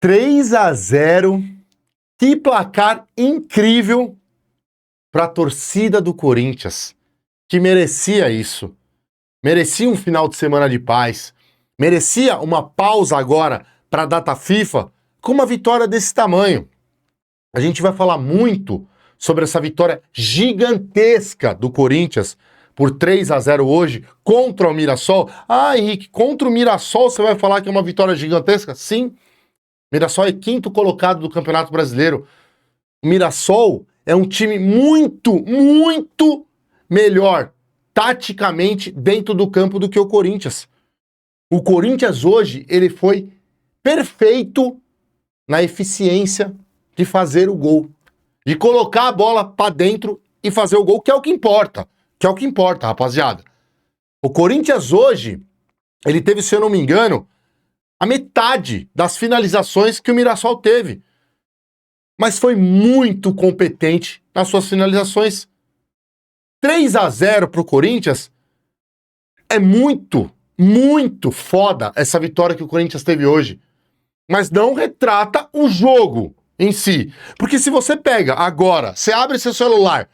3-0, que placar incrível para a torcida do Corinthians, que merecia isso. Merecia um final de semana de paz, merecia uma pausa agora para a data FIFA com uma vitória desse tamanho. A gente vai falar muito sobre essa vitória gigantesca do Corinthians por 3-0 hoje contra o Mirassol. Ah, Henrique, contra o Mirassol você vai falar que é uma vitória gigantesca? Sim. Mirassol é quinto colocado do Campeonato Brasileiro. O Mirassol é um time muito melhor taticamente dentro do campo do que o Corinthians. O Corinthians hoje, ele foi perfeito na eficiência de fazer o gol, de colocar a bola para dentro e fazer o gol, que é o que importa. Que é o que importa, rapaziada. O Corinthians hoje, ele teve, se eu não me engano, a metade das finalizações que o Mirassol teve. Mas foi muito competente nas suas finalizações. 3-0 pro Corinthians é muito foda essa vitória que o Corinthians teve hoje. Mas não retrata o jogo em si. Porque se você pega agora, você abre seu celular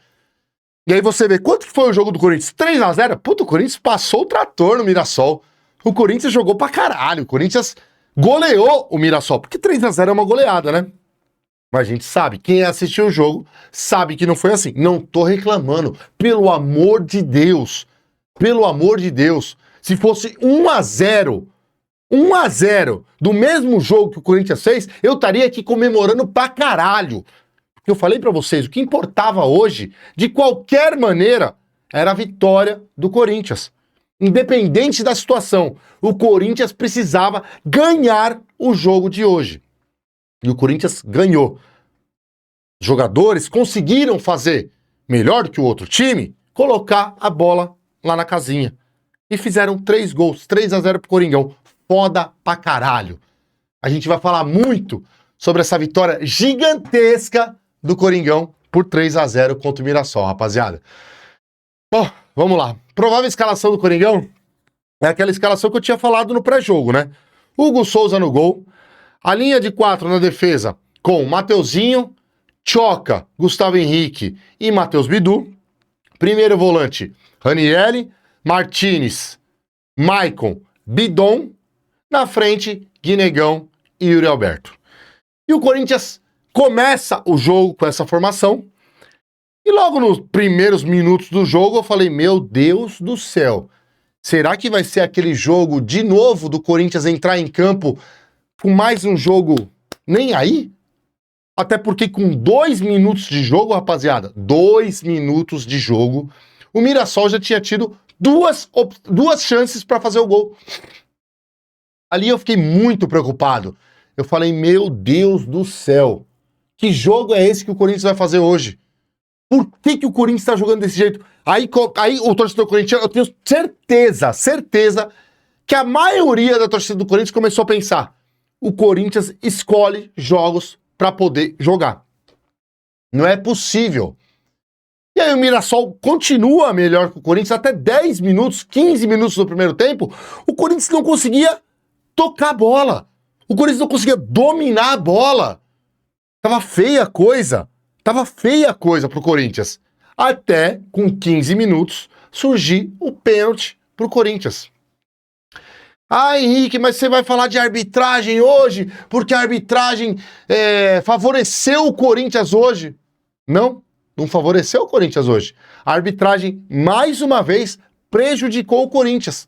e aí você vê quanto que foi o jogo do Corinthians? 3-0? Puta, o Corinthians passou o trator no Mirassol. O Corinthians jogou pra caralho. O Corinthians goleou o Mirassol. Porque 3-0 é uma goleada, né? Mas a gente sabe, quem assistiu o jogo sabe que não foi assim. Não tô reclamando. Pelo amor de Deus. Pelo amor de Deus. Se fosse 1-0 do mesmo jogo que o Corinthians fez, eu estaria aqui comemorando pra caralho. Porque eu falei pra vocês, o que importava hoje, de qualquer maneira, era a vitória do Corinthians. Independente da situação, o Corinthians precisava ganhar o jogo de hoje. E o Corinthians ganhou. Os jogadores conseguiram fazer melhor do que o outro time, colocar a bola lá na casinha. E fizeram 3 gols, 3-0 pro Coringão. Foda pra caralho. A gente vai falar muito sobre essa vitória gigantesca do Coringão por 3-0 contra o Mirassol, rapaziada. Bom, vamos lá. Provável escalação do Coringão é aquela escalação que eu tinha falado no pré-jogo, né? Hugo Souza no gol. A linha de 4 na defesa com Mateuzinho, Tchoca, Gustavo Henrique e Matheus Bidu. Primeiro volante, Ranieri, Martinez, Maicon, Bidon. Na frente, Guinegão e Yuri Alberto. E o Corinthians começa o jogo com essa formação. E logo nos primeiros minutos do jogo eu falei, meu Deus do céu, será que vai ser aquele jogo de novo do Corinthians entrar em campo com mais um jogo nem aí? Até porque com 2 minutos de jogo, rapaziada, 2 minutos de jogo, o Mirassol já tinha tido duas chances para fazer o gol. Ali eu fiquei muito preocupado. Eu falei, meu Deus do céu, que jogo é esse que o Corinthians vai fazer hoje? Por que o Corinthians está jogando desse jeito? Aí o torcedor corintiano, eu tenho certeza que a maioria da torcida do Corinthians começou a pensar, o Corinthians escolhe jogos para poder jogar. Não é possível. E aí o Mirassol continua melhor que o Corinthians, até 10 minutos, 15 minutos do primeiro tempo, o Corinthians não conseguia tocar a bola. O Corinthians não conseguia dominar a bola. Tava feia a coisa pro Corinthians. Até, com 15 minutos, surgir o pênalti pro Corinthians. Ah, Henrique, mas você vai falar de arbitragem hoje, porque a arbitragem favoreceu o Corinthians hoje. Não favoreceu o Corinthians hoje. A arbitragem, mais uma vez, prejudicou o Corinthians.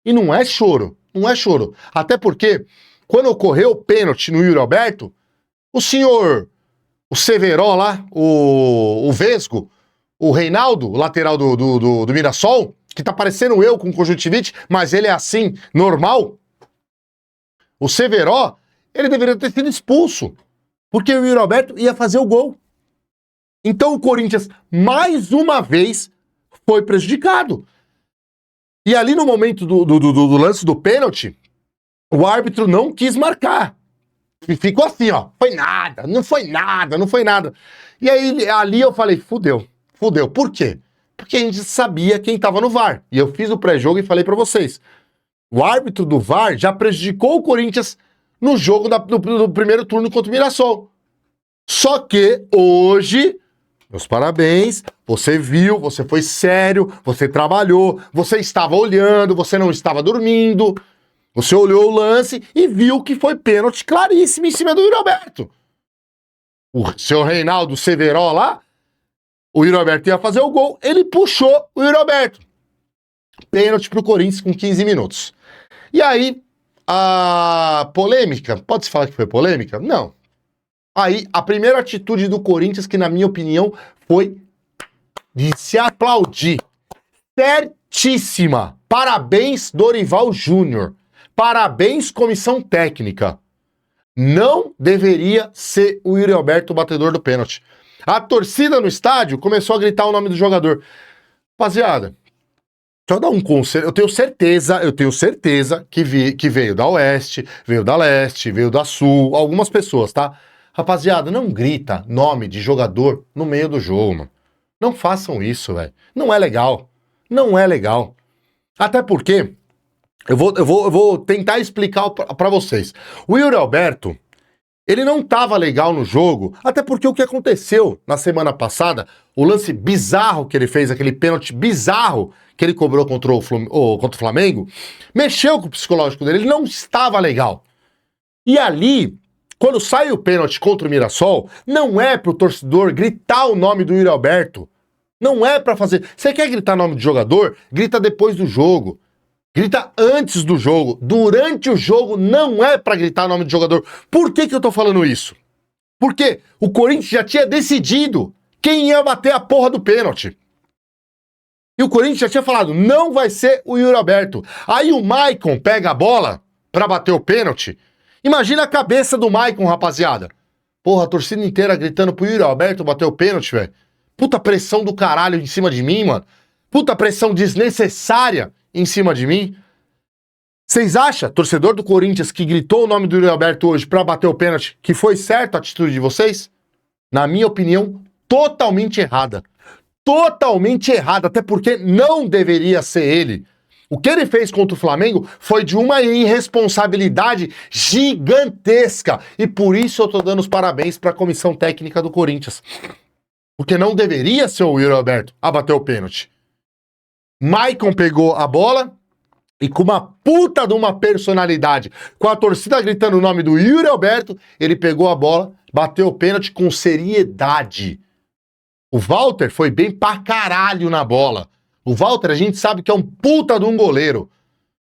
E não é choro. Até porque, quando ocorreu o pênalti no Yuri Alberto, o Severó lá, o Vesgo, o Reinaldo, o lateral do Mirassol, que tá parecendo eu com conjuntivite, mas ele é assim, normal. O Severó, ele deveria ter sido expulso, porque o Yuri Alberto ia fazer o gol. Então o Corinthians, mais uma vez, foi prejudicado. E ali no momento do lance do pênalti, o árbitro não quis marcar. E ficou assim, ó, não foi nada. E aí ali eu falei, fudeu. Por quê? Porque a gente sabia quem tava no VAR. E eu fiz o pré-jogo e falei pra vocês. O árbitro do VAR já prejudicou o Corinthians no jogo do primeiro turno contra o Mirassol. Só que hoje, meus parabéns, você viu, você foi sério, você trabalhou, você estava olhando, você não estava dormindo, você olhou o lance e viu que foi pênalti claríssimo em cima do Yuri Alberto. O seu Reinaldo Severó lá, o Yuri Alberto ia fazer o gol, ele puxou o Yuri Alberto. Pênalti pro Corinthians com 15 minutos. E aí, a polêmica, pode-se falar que foi polêmica? Não. Aí, a primeira atitude do Corinthians, que na minha opinião foi de se aplaudir. Certíssima. Parabéns, Dorival Júnior. Parabéns, comissão técnica. Não deveria ser o Yuri Alberto o batedor do pênalti. A torcida no estádio começou a gritar o nome do jogador. Rapaziada, deixa eu dar um conselho. Eu tenho certeza que veio da Oeste, veio da Leste, veio da Sul, algumas pessoas, tá? Rapaziada, não grita nome de jogador no meio do jogo, mano. Não façam isso, velho. Não é legal. Não é legal. Até porque, eu vou tentar explicar pra vocês. O Yuri Alberto, ele não tava legal no jogo, até porque o que aconteceu na semana passada, o lance bizarro que ele fez, aquele pênalti bizarro que ele cobrou contra o Flamengo, mexeu com o psicológico dele, ele não estava legal. E ali, quando sai o pênalti contra o Mirassol, não é pro torcedor gritar o nome do Yuri Alberto. Não é pra fazer. Você quer gritar nome de jogador? Grita depois do jogo. Grita antes do jogo. Durante o jogo não é pra gritar nome de jogador. Por que eu tô falando isso? Porque o Corinthians já tinha decidido quem ia bater a porra do pênalti. E o Corinthians já tinha falado, não vai ser o Yuri Alberto. Aí o Maicon pega a bola pra bater o pênalti. Imagina a cabeça do Maicon, rapaziada. Porra, a torcida inteira gritando pro Yuri Alberto bater o pênalti, velho. Puta pressão do caralho em cima de mim, mano. Puta pressão desnecessária em cima de mim. Vocês acham, torcedor do Corinthians que gritou o nome do Yuri Alberto hoje pra bater o pênalti, que foi certo a atitude de vocês? Na minha opinião, totalmente errada. Totalmente errada, até porque não deveria ser ele. O que ele fez contra o Flamengo foi de uma irresponsabilidade gigantesca. E por isso eu tô dando os parabéns pra comissão técnica do Corinthians. Porque não deveria ser o Yuri Alberto a bater o pênalti. Maicon pegou a bola e com uma puta de uma personalidade, com a torcida gritando o nome do Yuri Alberto, ele pegou a bola, bateu o pênalti com seriedade. O Walter foi bem pra caralho na bola. O Walter, a gente sabe que é um puta de um goleiro.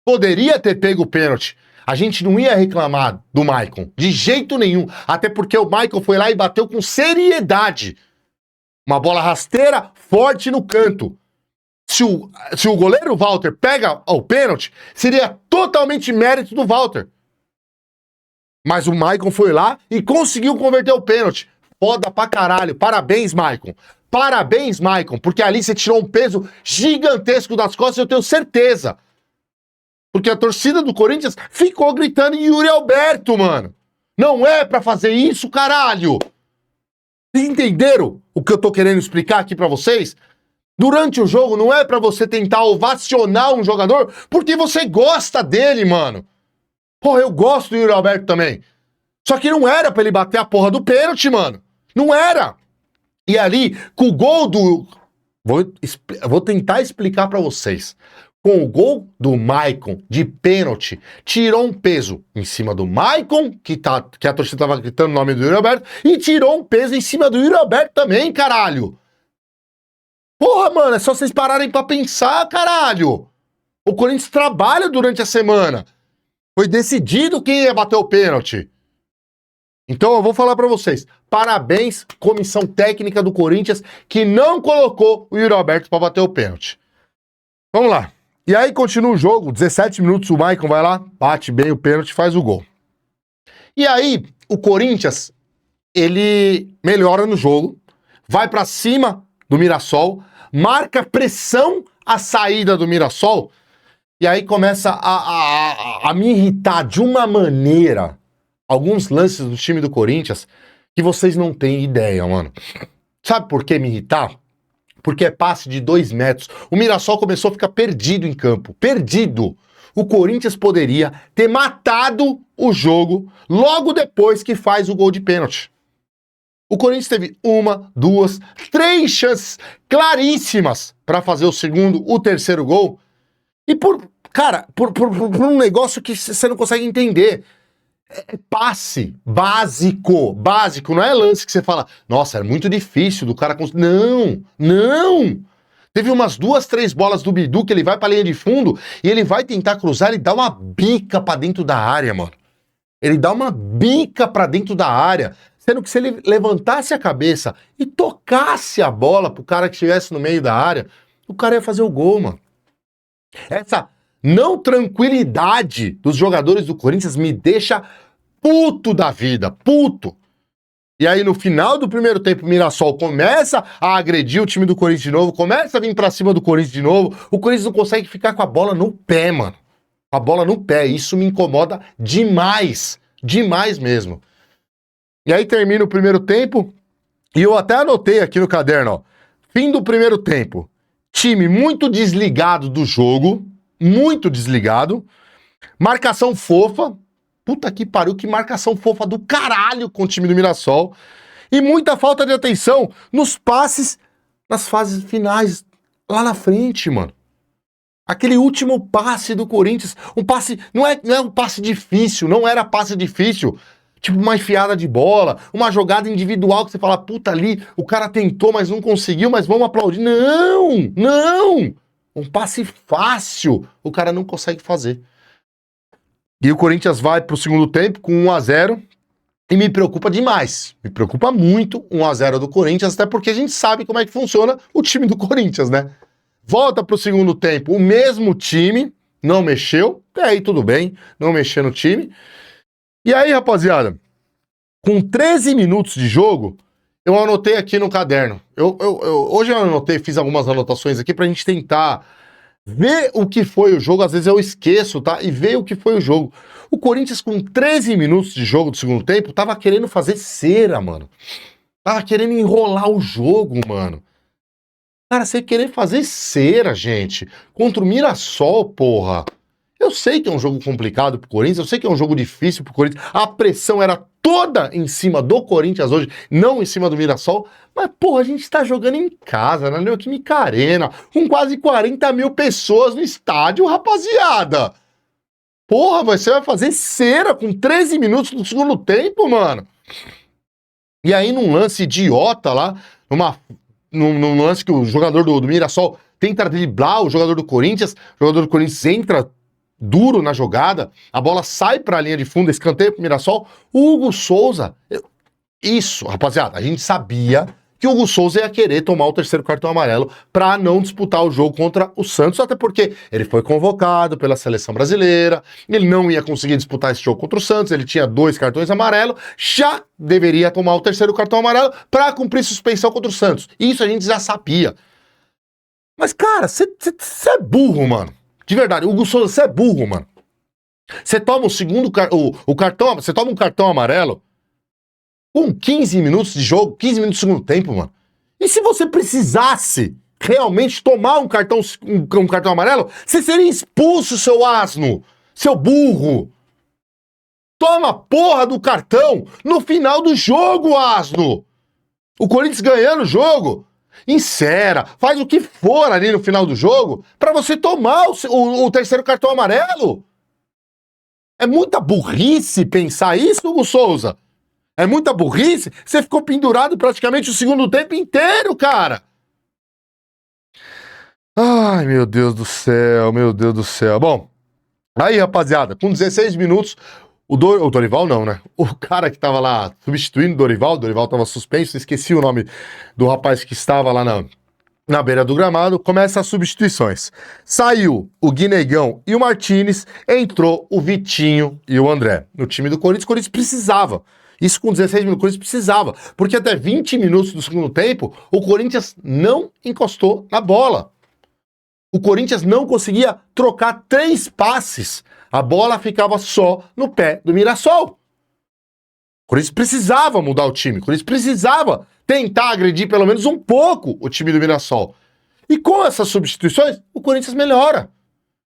Poderia ter pego o pênalti. A gente não ia reclamar do Maicon, de jeito nenhum. Até porque o Maicon foi lá e bateu com seriedade. Uma bola rasteira, forte no canto. Se o goleiro Walter pega o pênalti, seria totalmente mérito do Walter. Mas o Maicon foi lá e conseguiu converter o pênalti. Foda pra caralho. Parabéns, Maicon. Parabéns, Maicon. Porque ali você tirou um peso gigantesco das costas, eu tenho certeza. Porque a torcida do Corinthians ficou gritando em Yuri Alberto, mano. Não é pra fazer isso, caralho. Vocês entenderam o que eu tô querendo explicar aqui pra vocês? Durante o jogo não é pra você tentar ovacionar um jogador porque você gosta dele, mano. Porra, eu gosto do Yuri Alberto também. Só que não era pra ele bater a porra do pênalti, mano. Não era. E ali, com o gol do... Vou tentar explicar pra vocês. Com o gol do Maicon de pênalti, tirou um peso em cima do Maicon, que a torcida tava gritando o nome do Yuri Alberto, e tirou um peso em cima do Yuri Alberto também, caralho. Porra, mano, é só vocês pararem pra pensar, caralho. O Corinthians trabalha durante a semana. Foi decidido quem ia bater o pênalti. Então eu vou falar pra vocês, parabéns, comissão técnica do Corinthians, que não colocou o Yuri Alberto pra bater o pênalti. Vamos lá. E aí continua o jogo, 17 minutos, o Maicon vai lá, bate bem o pênalti, faz o gol. E aí, o Corinthians, ele melhora no jogo, vai pra cima do Mirassol, marca pressão à saída do Mirassol, e aí começa a me irritar de uma maneira alguns lances do time do Corinthians que vocês não têm ideia, mano. Sabe por que me irritar? Porque é passe de 2 metros. O Mirassol começou a ficar perdido em campo. Perdido. o Corinthians poderia ter matado o jogo logo depois que faz o gol de pênalti. O Corinthians teve 1, 2, 3 chances claríssimas para fazer o segundo, o terceiro gol. E por um negócio que você não consegue entender. É passe básico, não é lance que você fala, nossa, é muito difícil do cara... Não! Teve umas 2, 3 bolas do Bidu que ele vai pra linha de fundo e ele vai tentar cruzar, ele dá uma bica pra dentro da área, mano. Ele dá uma bica pra dentro da área, sendo que se ele levantasse a cabeça e tocasse a bola pro cara que estivesse no meio da área, o cara ia fazer o gol, mano. Essa não tranquilidade dos jogadores do Corinthians me deixa puto da vida, puto. E aí no final do primeiro tempo o Mirassol começa a agredir o time do Corinthians de novo, começa a vir pra cima do Corinthians de novo, o Corinthians não consegue ficar com a bola no pé, mano. A bola no pé, isso me incomoda demais, demais mesmo. E aí termina o primeiro tempo, e eu até anotei aqui no caderno, ó, fim do primeiro tempo, time muito desligado do jogo, muito desligado, marcação fofa, puta que pariu, que marcação fofa do caralho com o time do Mirassol, e muita falta de atenção nos passes, nas fases finais, lá na frente, mano. Aquele último passe do Corinthians, um passe, não é um passe difícil, não era passe difícil, tipo uma enfiada de bola, uma jogada individual que você fala, puta ali, o cara tentou, mas não conseguiu, mas vamos aplaudir. Não! Um passe fácil, o cara não consegue fazer. E o Corinthians vai pro segundo tempo com 1-0 e me preocupa demais. Me preocupa muito 1-0 do Corinthians, até porque a gente sabe como é que funciona o time do Corinthians, né? Volta pro segundo tempo, o mesmo time, não mexeu, até aí tudo bem, não mexer no time. E aí, rapaziada, com 13 minutos de jogo, eu anotei aqui no caderno. Hoje eu anotei, fiz algumas anotações aqui pra gente tentar ver o que foi o jogo. Às vezes eu esqueço, tá? E ver o que foi o jogo. O Corinthians, com 13 minutos de jogo do segundo tempo, tava querendo fazer cera, mano. Tava querendo enrolar o jogo, mano. Cara, você querer fazer cera, gente, contra o Mirassol, porra. Eu sei que é um jogo complicado pro Corinthians, eu sei que é um jogo difícil pro Corinthians. A pressão era toda em cima do Corinthians hoje, não em cima do Mirassol. Mas, porra, a gente tá jogando em casa, na Neoquímica Arena, com quase 40 mil pessoas no estádio, rapaziada. Porra, você vai fazer cera com 13 minutos do segundo tempo, mano. E aí, num lance idiota lá, num lance que o jogador do Mirassol tenta driblar o jogador do Corinthians entra duro na jogada, a bola sai pra linha de fundo, escanteio pro Mirassol, o Hugo Souza... Isso, rapaziada, a gente sabia que o Hugo Souza ia querer tomar o terceiro cartão amarelo pra não disputar o jogo contra o Santos, até porque ele foi convocado pela seleção brasileira, ele não ia conseguir disputar esse jogo contra o Santos, ele tinha 2 cartões amarelos, já deveria tomar o terceiro cartão amarelo pra cumprir suspensão contra o Santos. Isso a gente já sabia. Mas, cara, você é burro, mano. De verdade, o Hugo Souza, você é burro, mano. Você toma cartão, você toma um cartão amarelo com 15 minutos de jogo, 15 minutos do segundo tempo, mano. E se você precisasse realmente tomar um cartão amarelo, você seria expulso, seu asno, seu burro. Toma a porra do cartão no final do jogo, asno. O Corinthians ganhando o jogo, encera, faz o que for ali no final do jogo pra você tomar o terceiro cartão amarelo. É muita burrice pensar isso, Hugo Souza. É muita burrice. Você ficou pendurado praticamente o segundo tempo inteiro, cara. Ai, meu Deus do céu, meu Deus do céu. Bom, aí, rapaziada, com 16 minutos, o Dorival não, né? O cara que tava lá substituindo o Dorival tava suspenso, esqueci o nome do rapaz que estava lá na beira do gramado, começa as substituições. Saiu o Guinegão e o Martínez, entrou o Vitinho e o André. No time do Corinthians, o Corinthians precisava. Isso com 16 minutos, o Corinthians precisava. Porque até 20 minutos do segundo tempo, o Corinthians não encostou na bola. O Corinthians não conseguia trocar 3 passes. A bola ficava só no pé do Mirassol. O Corinthians precisava mudar o time. O Corinthians precisava tentar agredir pelo menos um pouco o time do Mirassol. E com essas substituições, o Corinthians melhora.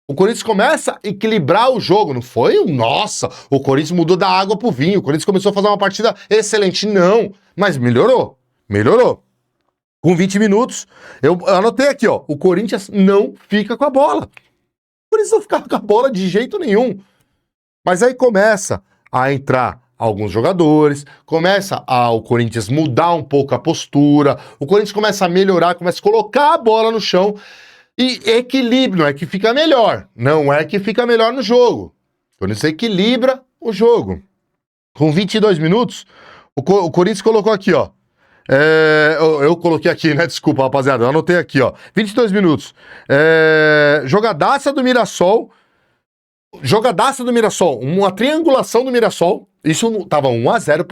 O Corinthians começa a equilibrar o jogo, não foi? Nossa, o Corinthians mudou da água pro vinho, o Corinthians começou a fazer uma partida excelente. Não, mas melhorou, melhorou. Com 20 minutos, eu anotei aqui, ó, o Corinthians não fica com a bola. O Corinthians não ficava com a bola de jeito nenhum. Mas aí começa a entrar alguns jogadores, começa o Corinthians mudar um pouco a postura, o Corinthians começa a melhorar, começa a colocar a bola no chão e equilíbrio, não é que fica melhor, não é que fica melhor no jogo. O Corinthians equilibra o jogo. Com 22 minutos, o Corinthians colocou aqui, ó, eu coloquei aqui, né? Desculpa, rapaziada. Eu anotei aqui, ó. 22 minutos. Jogadaça do Mirassol. Jogadaça do Mirassol. Uma triangulação do Mirassol. Isso tava 1-0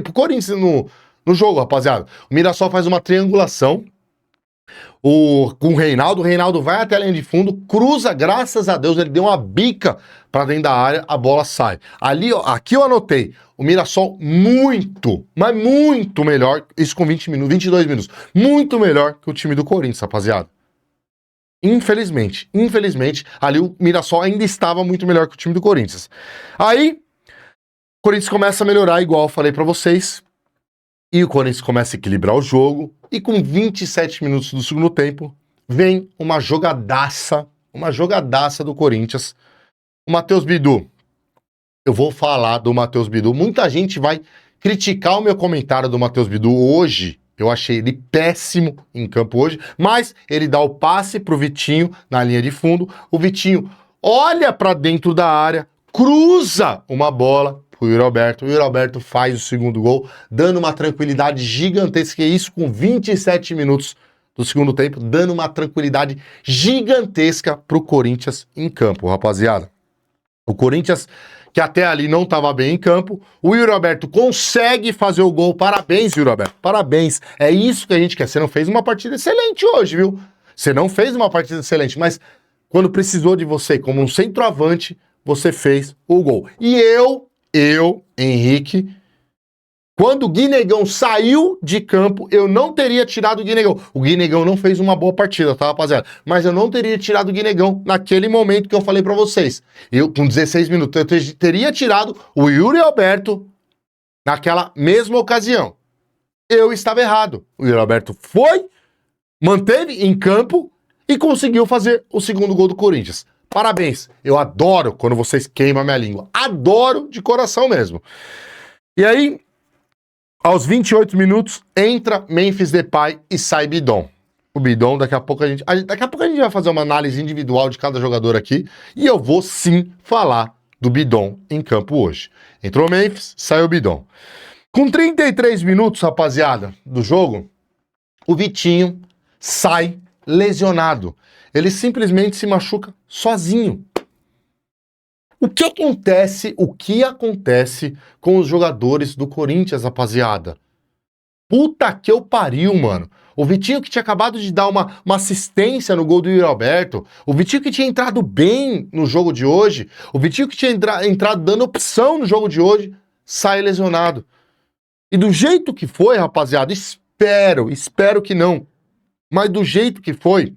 pro Corinthians no jogo, rapaziada. O Mirassol faz uma triangulação com o Reinaldo. O Reinaldo vai até a linha de fundo, cruza, graças a Deus, ele deu uma bica pra dentro da área, a bola sai. Ali, ó, aqui eu anotei. O Mirassol muito, mas muito melhor, isso com 20 minutos, 22 minutos, muito melhor que o time do Corinthians, rapaziada. Infelizmente, ali o Mirassol ainda estava muito melhor que o time do Corinthians. Aí, o Corinthians começa a melhorar, igual eu falei pra vocês, e o Corinthians começa a equilibrar o jogo, e com 27 minutos do segundo tempo, vem uma jogadaça do Corinthians. O Matheus Bidu, eu vou falar do Matheus Bidu. Muita gente vai criticar o meu comentário do Matheus Bidu hoje. Eu achei ele péssimo em campo hoje, mas ele dá o passe pro Vitinho na linha de fundo. O Vitinho olha para dentro da área, cruza uma bola pro Yuri Alberto. O Yuri Alberto faz o segundo gol, dando uma tranquilidade gigantesca. E isso com 27 minutos do segundo tempo, dando uma tranquilidade gigantesca pro Corinthians em campo, rapaziada. O Corinthians, que até ali não estava bem em campo, o Yuri Alberto consegue fazer o gol. Parabéns, Yuri Alberto, parabéns. É isso que a gente quer. Você não fez uma partida excelente hoje, viu? Você não fez uma partida excelente, mas quando precisou de você como um centroavante, você fez o gol. E eu, Henrique, quando o Guinegão saiu de campo, eu não teria tirado o Guinegão. O Guinegão não fez uma boa partida, tá, rapaziada? Mas eu não teria tirado o Guinegão naquele momento que eu falei pra vocês. Eu, com 16 minutos, eu teria tirado o Yuri Alberto naquela mesma ocasião. Eu estava errado. O Yuri Alberto foi, manteve em campo e conseguiu fazer o segundo gol do Corinthians. Parabéns. Eu adoro quando vocês queimam a minha língua. Adoro de coração mesmo. E aí, aos 28 minutos, entra Memphis Depay e sai Bidon. O Bidon, daqui a pouco a gente vai fazer uma análise individual de cada jogador aqui, e eu vou sim falar do Bidon em campo hoje. Entrou o Memphis, saiu o Bidon. Com 33 minutos, rapaziada, do jogo, o Vitinho sai lesionado. Ele simplesmente se machuca sozinho. O que acontece com os jogadores do Corinthians, rapaziada? Puta que eu pariu, mano. O Vitinho que tinha acabado de dar uma assistência no gol do Yuri Alberto, o Vitinho que tinha entrado bem no jogo de hoje, o Vitinho que tinha entrado dando opção no jogo de hoje, sai lesionado. E do jeito que foi, rapaziada, espero que não, mas do jeito que foi,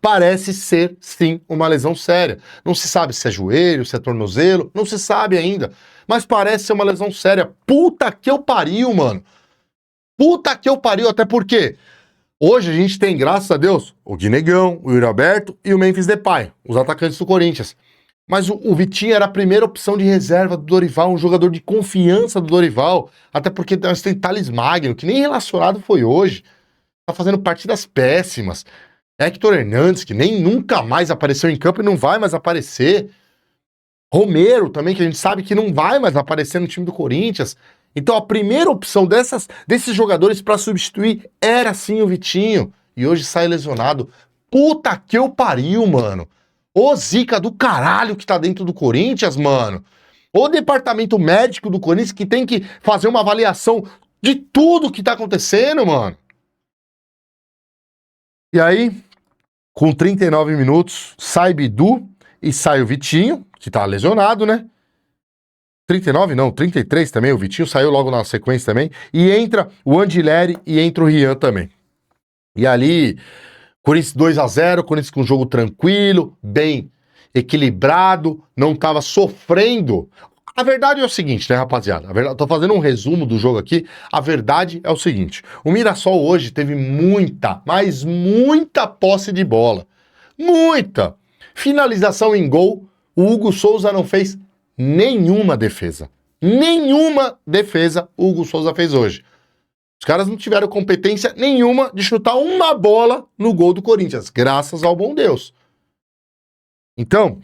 parece ser, sim, uma lesão séria. Não se sabe se é joelho, se é tornozelo, não se sabe ainda. Mas parece ser uma lesão séria. Puta que eu pariu, mano. Puta que eu pariu, até porque hoje a gente tem, graças a Deus, o Guinegão, o Yuri Alberto e o Memphis Depay, os atacantes do Corinthians. Mas o Vitinho era a primeira opção de reserva do Dorival, um jogador de confiança do Dorival. Até porque nós tem Thales Magno, que nem relacionado foi hoje. Tá fazendo partidas péssimas. Hector Hernandes, que nem nunca mais apareceu em campo e não vai mais aparecer. Romero também, que a gente sabe que não vai mais aparecer no time do Corinthians. Então a primeira opção desses jogadores para substituir era sim o Vitinho. E hoje sai lesionado. Puta que eu pariu, mano. Ô zica do caralho que tá dentro do Corinthians, mano. O departamento médico do Corinthians que tem que fazer uma avaliação de tudo que tá acontecendo, mano. E aí, com 39 minutos, sai Bidu e sai o Vitinho, que tá lesionado, né? 39 não, 33 também, o Vitinho saiu logo na sequência também. E entra o Andileri e entra o Rian também. E ali, Corinthians 2-0, Corinthians com um jogo tranquilo, bem equilibrado, não estava sofrendo. A verdade é o seguinte, né, rapaziada? Eu tô fazendo um resumo do jogo aqui. A verdade é o seguinte: o Mirassol hoje teve muita, mas muita posse de bola. Muita! Finalização em gol, o Hugo Souza não fez nenhuma defesa. Nenhuma defesa o Hugo Souza fez hoje. Os caras não tiveram competência nenhuma de chutar uma bola no gol do Corinthians, graças ao bom Deus. Então,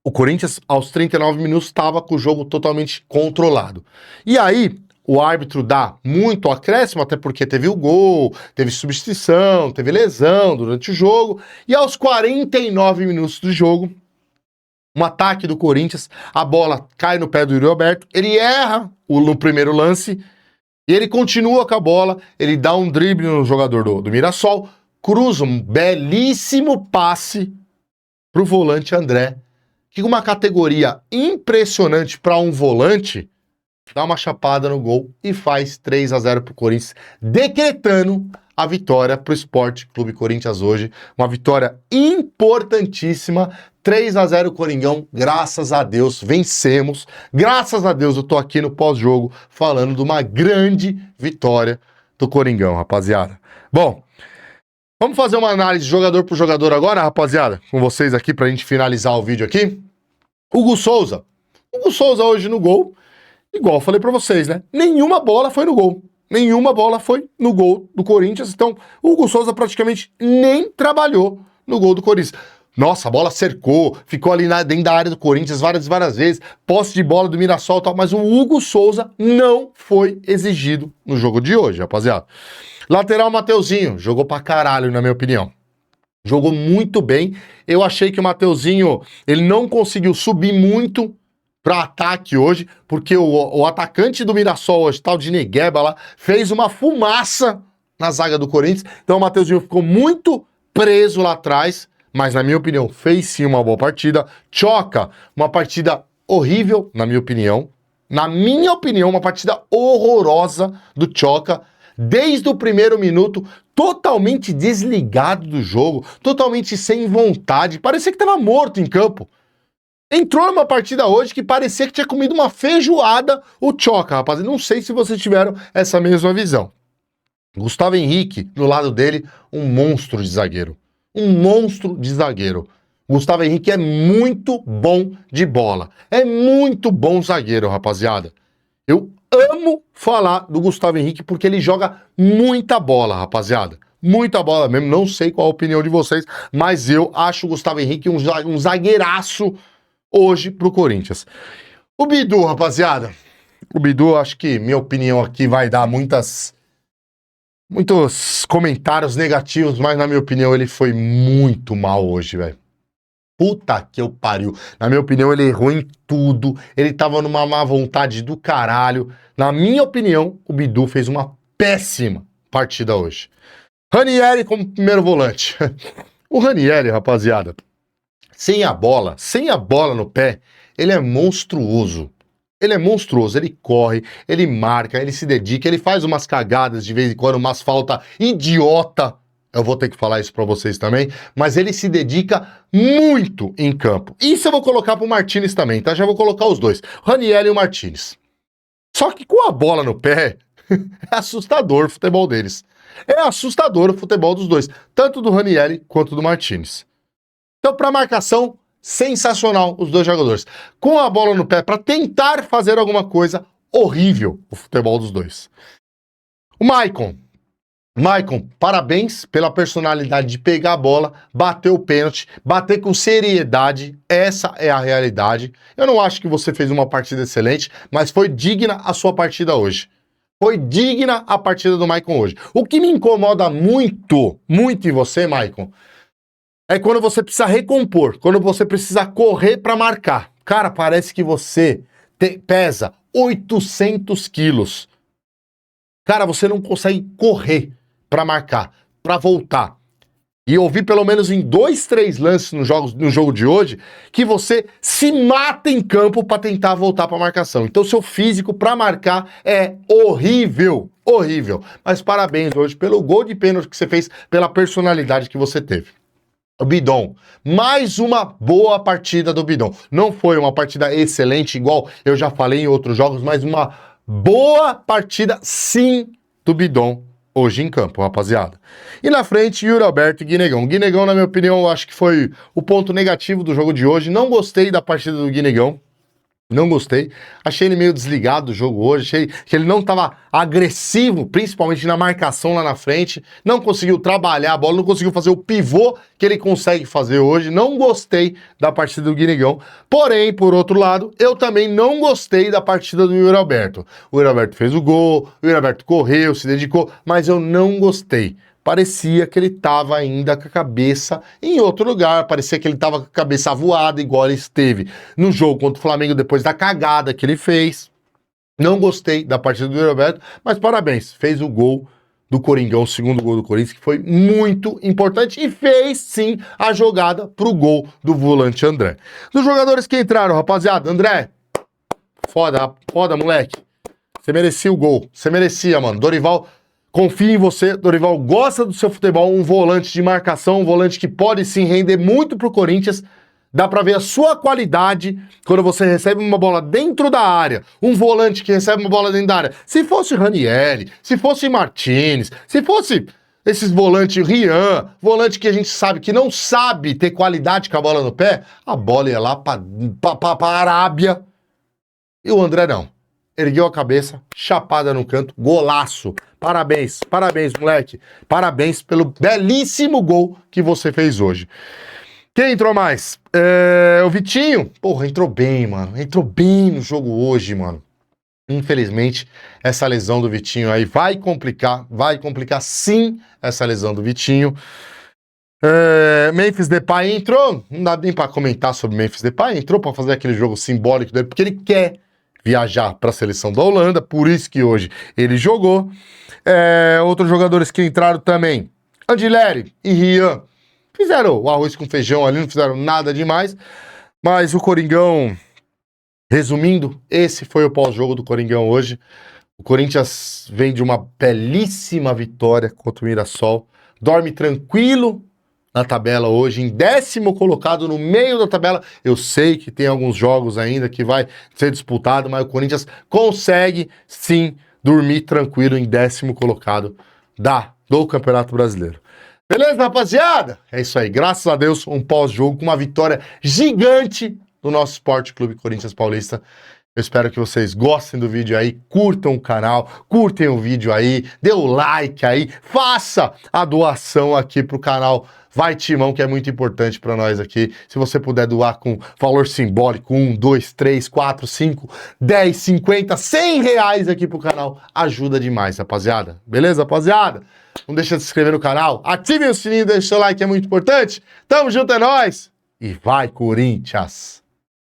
o Corinthians, aos 39 minutos, estava com o jogo totalmente controlado. E aí, o árbitro dá muito acréscimo, até porque teve o gol, teve substituição, teve lesão durante o jogo. E aos 49 minutos do jogo, um ataque do Corinthians, a bola cai no pé do Yuri Alberto, ele erra no primeiro lance, e ele continua com a bola, ele dá um drible no jogador do Mirassol, cruza um belíssimo passe pro volante André, que com uma categoria impressionante para um volante, dá uma chapada no gol e faz 3-0 pro Corinthians, decretando a vitória pro Sport Clube Corinthians hoje. Uma vitória importantíssima, 3-0 Coringão, graças a Deus, vencemos. Graças a Deus eu tô aqui no pós-jogo falando de uma grande vitória do Coringão, rapaziada. Bom, vamos fazer uma análise jogador por jogador agora, rapaziada, com vocês aqui pra gente finalizar o vídeo aqui. Hugo Souza. Hugo Souza hoje no gol, igual eu falei pra vocês, né? Nenhuma bola foi no gol. Nenhuma bola foi no gol do Corinthians. Então, o Hugo Souza praticamente nem trabalhou no gol do Corinthians. Nossa, a bola cercou, ficou ali dentro da área do Corinthians várias vezes, posse de bola do Mirassol e tal, mas o Hugo Souza não foi exigido no jogo de hoje, rapaziada. Lateral Mateuzinho, jogou pra caralho, na minha opinião. Jogou muito bem. Eu achei que o Mateuzinho, ele não conseguiu subir muito para ataque hoje, porque o atacante do Mirassol hoje, tal de Negueba lá, fez uma fumaça na zaga do Corinthians. Então o Mateuzinho ficou muito preso lá atrás, mas na minha opinião fez sim uma boa partida. Tchoca, uma partida horrível, na minha opinião. Na minha opinião, uma partida horrorosa do Tchoca. Desde o primeiro minuto, totalmente desligado do jogo, totalmente sem vontade, parecia que estava morto em campo. Entrou numa partida hoje que parecia que tinha comido uma feijoada o Tchoca, rapaz. Não sei se vocês tiveram essa mesma visão. Gustavo Henrique, do lado dele, um monstro de zagueiro. Um monstro de zagueiro. Gustavo Henrique é muito bom de bola. É muito bom zagueiro, rapaziada. Eu amo falar do Gustavo Henrique porque ele joga muita bola, rapaziada. Muita bola mesmo. Não sei qual a opinião de vocês, mas eu acho o Gustavo Henrique um zagueiraço hoje pro Corinthians. O Bidu, rapaziada. O Bidu, acho que minha opinião aqui vai dar muitos comentários negativos, mas na minha opinião ele foi muito mal hoje, velho. Puta que eu pariu. Na minha opinião ele errou em tudo. Ele tava numa má vontade do caralho. Na minha opinião, o Bidu fez uma péssima partida hoje. Ranieri como primeiro volante. O Ranieri, rapaziada, sem a bola no pé, ele é monstruoso. Ele é monstruoso, ele corre, ele marca, ele se dedica, ele faz umas cagadas de vez em quando, umas faltas idiota. Eu vou ter que falar isso pra vocês também, mas ele se dedica muito em campo. Isso eu vou colocar pro Martínez também, tá? Já vou colocar os dois, Ranieri e o Martínez. Só que com a bola no pé, é assustador o futebol deles. É assustador o futebol dos dois, tanto do Ranieri quanto do Martínez. Então, para marcação, sensacional os dois jogadores. Com a bola no pé, para tentar fazer alguma coisa, horrível o futebol dos dois. O Maicon, parabéns pela personalidade de pegar a bola, bater o pênalti, bater com seriedade, essa é a realidade. Eu não acho que você fez uma partida excelente, mas foi digna a sua partida hoje. Foi digna a partida do Maicon hoje. O que me incomoda muito, muito em você, Maicon, é quando você precisa recompor, quando você precisa correr para marcar. Cara, parece que você pesa 800 quilos. Cara, você não consegue correr para marcar, para voltar. E eu vi pelo menos em 2, 3 lances no jogo de hoje que você se mata em campo para tentar voltar para marcação. Então seu físico para marcar é horrível, horrível. Mas parabéns hoje pelo gol de pênalti que você fez, pela personalidade que você teve. O Bidon, mais uma boa partida do Bidon. Não foi uma partida excelente, igual eu já falei em outros jogos, mas uma boa partida, sim, do Bidon hoje em campo, rapaziada. E na frente, Yuri Alberto e Guinegão. Guinegão, na minha opinião, eu acho que foi o ponto negativo do jogo de hoje. Não gostei da partida do Guinegão. Não gostei. Achei ele meio desligado do jogo hoje. Achei que ele não estava agressivo, principalmente na marcação lá na frente. Não conseguiu trabalhar a bola, não conseguiu fazer o pivô que ele consegue fazer hoje. Não gostei da partida do Guinegão. Porém, por outro lado, eu também não gostei da partida do Yuri Alberto. O Yuri Alberto fez o gol, o Yuri Alberto correu, se dedicou, mas eu não gostei. Parecia que ele estava ainda com a cabeça em outro lugar, parecia que ele estava com a cabeça voada, igual ele esteve no jogo contra o Flamengo depois da cagada que ele fez. Não gostei da partida do Roberto, mas parabéns, fez o gol do Coringão, o segundo gol do Corinthians, que foi muito importante e fez sim a jogada pro gol do volante André. Dos jogadores que entraram, rapaziada, André, foda, moleque. Você merecia o gol, você merecia, mano. Dorival, confia em você, Dorival gosta do seu futebol, um volante de marcação, um volante que pode sim render muito pro Corinthians. Dá pra ver a sua qualidade quando você recebe uma bola dentro da área, um volante que recebe uma bola dentro da área. Se fosse Ranieri, se fosse Martínez, se fosse esses volantes Rian, volante que a gente sabe que não sabe ter qualidade com a bola no pé, a bola ia lá pra Arábia. E o André não. Ergueu a cabeça, chapada no canto, golaço. Parabéns, moleque. Parabéns pelo belíssimo gol que você fez hoje. Quem entrou mais? O Vitinho. Porra, entrou bem, mano. Entrou bem no jogo hoje, mano. Infelizmente, essa lesão do Vitinho aí vai complicar sim essa lesão do Vitinho. Memphis Depay entrou. Não dá nem pra comentar sobre Memphis Depay. Entrou pra fazer aquele jogo simbólico dele, porque ele quer viajar para a seleção da Holanda, por isso que hoje ele jogou. Outros jogadores que entraram também, Andileri e Rian, fizeram o arroz com feijão ali, não fizeram nada demais, mas o Coringão, resumindo, esse foi o pós-jogo do Coringão hoje. O Corinthians vem de uma belíssima vitória contra o Mirassol, dorme tranquilo na tabela hoje, em 10º colocado no meio da tabela. Eu sei que tem alguns jogos ainda que vai ser disputado, mas o Corinthians consegue sim dormir tranquilo em 10º colocado do Campeonato Brasileiro. Beleza, rapaziada? É isso aí, graças a Deus, um pós-jogo com uma vitória gigante do nosso Sport Clube Corinthians Paulista. Eu espero que vocês gostem do vídeo aí, curtam o canal, curtem o vídeo aí, dê o like aí, faça a doação aqui pro canal Vai Timão, que é muito importante para nós aqui. Se você puder doar com valor simbólico, 1, 2, 3, 4, 5, 10, 50, 100 reais aqui pro canal, ajuda demais, rapaziada. Beleza, rapaziada? Não deixa de se inscrever no canal, ativem o sininho, deixa o seu like, é muito importante. Tamo junto, é nóis! E vai, Corinthians!